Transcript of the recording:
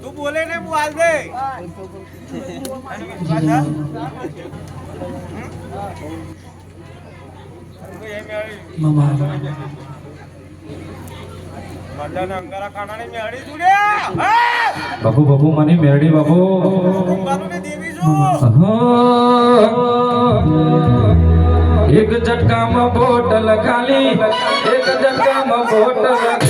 તું બોલે ને હું હાલ દે બાબુ બાબુ મને મેરડી બાબુ એક ઝટકામાં બોટલ ખાલી એક ઝટકામાં બોટલ